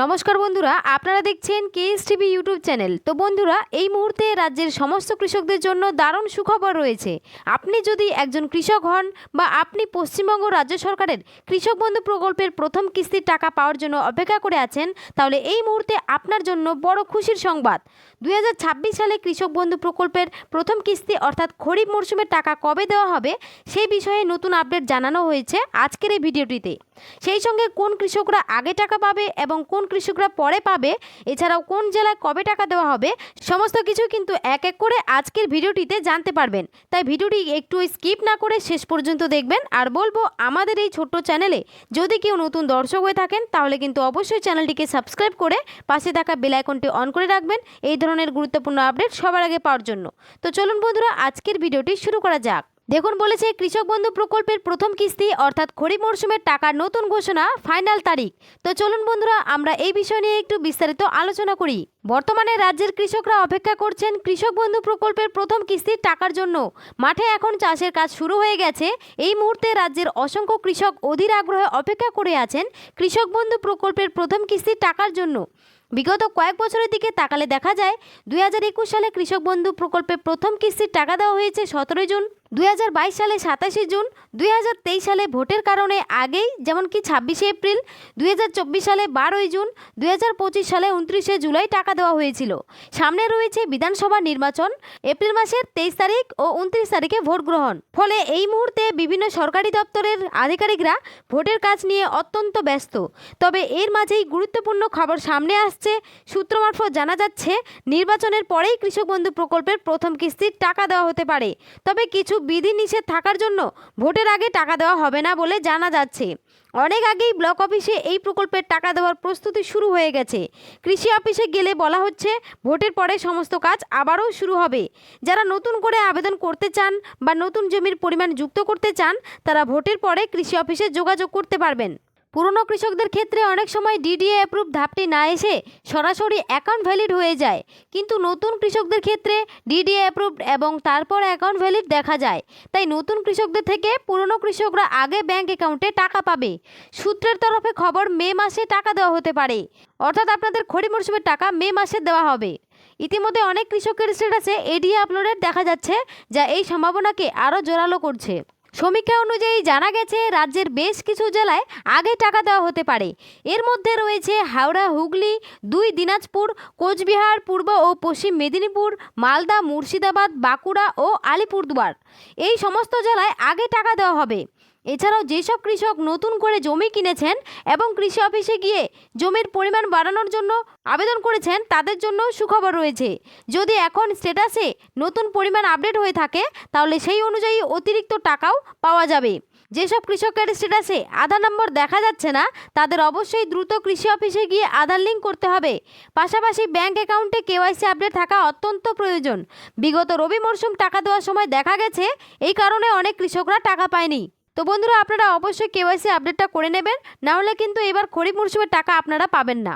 নমস্কার বন্ধুরা, আপনারা দেখছেন কেএস টিভি ইউটিউব চ্যানেল। তো বন্ধুরা, এই মুহূর্তে রাজ্যের সমস্ত কৃষকদের জন্য দারুণ সুখবর রয়েছে। আপনি যদি একজন কৃষক হন বা আপনি পশ্চিমবঙ্গ রাজ্য সরকারের কৃষক বন্ধু প্রকল্পের প্রথম কিস্তির টাকা পাওয়ার জন্য অপেক্ষা করে আছেন, তাহলে এই মুহূর্তে আপনার জন্য বড় খুশির সংবাদ। 2026 সালে কৃষক বন্ধু প্রকল্পের প্রথম কিস্তি অর্থাৎ খরিফ মরশুমের টাকা কবে দেওয়া হবে সেই বিষয়ে নতুন আপডেট জানানো হয়েছে আজকের এই ভিডিওটিতে। সেই সঙ্গে কোন কৃষকরা আগে টাকা পাবে এবং কোন কৃষকরা পরে পাবে, এছাড়াও কোন জেলায় কবে টাকা দেওয়া হবে, সমস্ত কিছু কিন্তু এক এক করে আজকের ভিডিওটিতে জানতে পারবেন। তাই ভিডিওটি একটু স্কিপ না করে শেষ পর্যন্ত দেখবেন। আর বলবো, আমাদের এই ছোট্ট চ্যানেলে যদি কেউ নতুন দর্শক হয়ে থাকেন তাহলে কিন্তু অবশ্যই চ্যানেলটিকে সাবস্ক্রাইব করে পাশে থাকা বেল আইকনটি অন করে রাখবেন এই ধরনের গুরুত্বপূর্ণ আপডেট সবার আগে পাওয়ার জন্য। তো চলুন বন্ধুরা, আজকের ভিডিওটি শুরু করা যাক। দেখুন, বলেছে কৃষক বন্ধু প্রকল্পের প্রথম কিস্তি অর্থাৎ খরিফ মরশুমের টাকার নতুন ঘোষণা, ফাইনাল তারিখ। তো চলুন বন্ধুরা, আমরা এই বিষয় নিয়ে একটু বিস্তারিত আলোচনা করি। বর্তমানে রাজ্যের কৃষকরা অপেক্ষা করছেন কৃষক বন্ধু প্রকল্পের প্রথম কিস্তির টাকার জন্য। মাঠে এখন চাষের কাজ শুরু হয়ে গেছে। এই মুহূর্তে রাজ্যের অসংখ্য কৃষক অধীর আগ্রহে অপেক্ষা করে আছেন কৃষক বন্ধু প্রকল্পের প্রথম কিস্তির টাকার জন্য। বিগত কয়েক বছরের দিকে তাকালে দেখা যায় 2021 সালে কৃষক বন্ধু প্রকল্পে প্রথম কিস্তির টাকা দেওয়া হয়েছে 17 জুন, 2022 সালে 27 জুন, 2023 সালে ভোটের কারণে আগেই যেমন কি 26 এপ্রিল, 2024 সালে 12 জুন, 2025 সালে 29 জুলাই টাকা দেওয়া হয়েছিল। সামনে রয়েছে বিধানসভা নির্বাচন, এপ্রিল মাসের 23 তারিখ ও 29 তারিখে ভোট গ্রহণ। ফলে এই মুহূর্তে বিভিন্ন সরকারি দপ্তরের আধিকারিকরা ভোটের কাজ নিয়ে অত্যন্ত ব্যস্ত। তবে এর মাঝেই গুরুত্বপূর্ণ খবর সামনে আসছে। সূত্র মারফত জানা যাচ্ছে নির্বাচনের পরেই কৃষক বন্ধু প্রকল্পের প্রথম কিস্তির টাকা দেওয়া হতে পারে। তবে কিছু বিধিনিষেধ থাকার জন্য ভোটের আগে টাকা দেওয়া হবে না বলে জানা যাচ্ছে। অনেক আগেই ব্লক অফিসে এই প্রকল্পের টাকা দেওয়ার প্রস্তুতি শুরু হয়ে গেছে। কৃষি অফিসে গেলে বলা হচ্ছে ভোটের পরে সমস্ত কাজ আবারও শুরু হবে। যারা নতুন করে আবেদন করতে চান বা নতুন জমির পরিমাণ যুক্ত করতে চান, তারা ভোটের পরে কৃষি অফিসে যোগাযোগ করতে পারবেন। পুরনো কৃষকদের ক্ষেত্রে অনেক সময় ডিডিএ অ্যাপ্রুভ ধাপটি না এসে সরাসরি অ্যাকাউন্ট ভ্যালিড হয়ে যায়, কিন্তু নতুন কৃষকদের ক্ষেত্রে ডিডিএ অ্যাপ্রুভ এবং তারপর অ্যাকাউন্ট ভ্যালিড দেখা যায়। তাই নতুন কৃষকদের থেকে পুরনো কৃষকরা আগে ব্যাংক অ্যাকাউন্টে টাকা পাবে। সূত্রের তরফে খবর, মে মাসে টাকা দেওয়া হতে পারে, অর্থাৎ আপনাদের খরিফ মরশুমের টাকা মে মাসে দেওয়া হবে। ইতিমধ্যে অনেক কৃষকের স্ট্যাটাসে এডিএ আপলোডেড দেখা যাচ্ছে, যা এই সম্ভাবনাকে আরও জোরালো করছে। সমীক্ষা অনুযায়ী জানা গেছে রাজ্যের বেশ কিছু জেলায় আগে টাকা দেওয়া হতে পারে। এর মধ্যে রয়েছে হাওড়া, হুগলি, 2 দিনাজপুর, কোচবিহার, পূর্ব ও পশ্চিম মেদিনীপুর, মালদা, মুর্শিদাবাদ, বাঁকুড়া ও আলিপুরদুয়ার। এই সমস্ত জেলায় আগে টাকা দেওয়া হবে। এছাড়াও যেসব কৃষক নতুন করে জমি কিনেছেন এবং কৃষি অফিসে গিয়ে জমির পরিমাণ বাড়ানোর জন্য আবেদন করেছেন, তাদের জন্য সুখবর রয়েছে। যদি এখন স্ট্যাটাসে নতুন পরিমাণ আপডেট হয়ে থাকে, তাহলে সেই অনুযায়ী অতিরিক্ত টাকাও পাওয়া যাবে। যেসব কৃষকের স্ট্যাটাসে আধার নম্বর দেখা যাচ্ছে না, তাদের অবশ্যই দ্রুত কৃষি অফিসে গিয়ে আধার লিঙ্ক করতে হবে। পাশাপাশি ব্যাংক অ্যাকাউন্টে কেওয়াইসি আপডেট থাকা অত্যন্ত প্রয়োজন। বিগত রবি মরশুম টাকা দেওয়ার সময় দেখা গেছে এই কারণে অনেক কৃষকরা টাকা পায়নি। তো বন্ধুরা, আপনারা অবশ্যই কেওয়াইসি আপডেটটা করে নেবেন, না হলে কিন্তু এবার খরিফ মরশুমের টাকা আপনারা পাবেন না।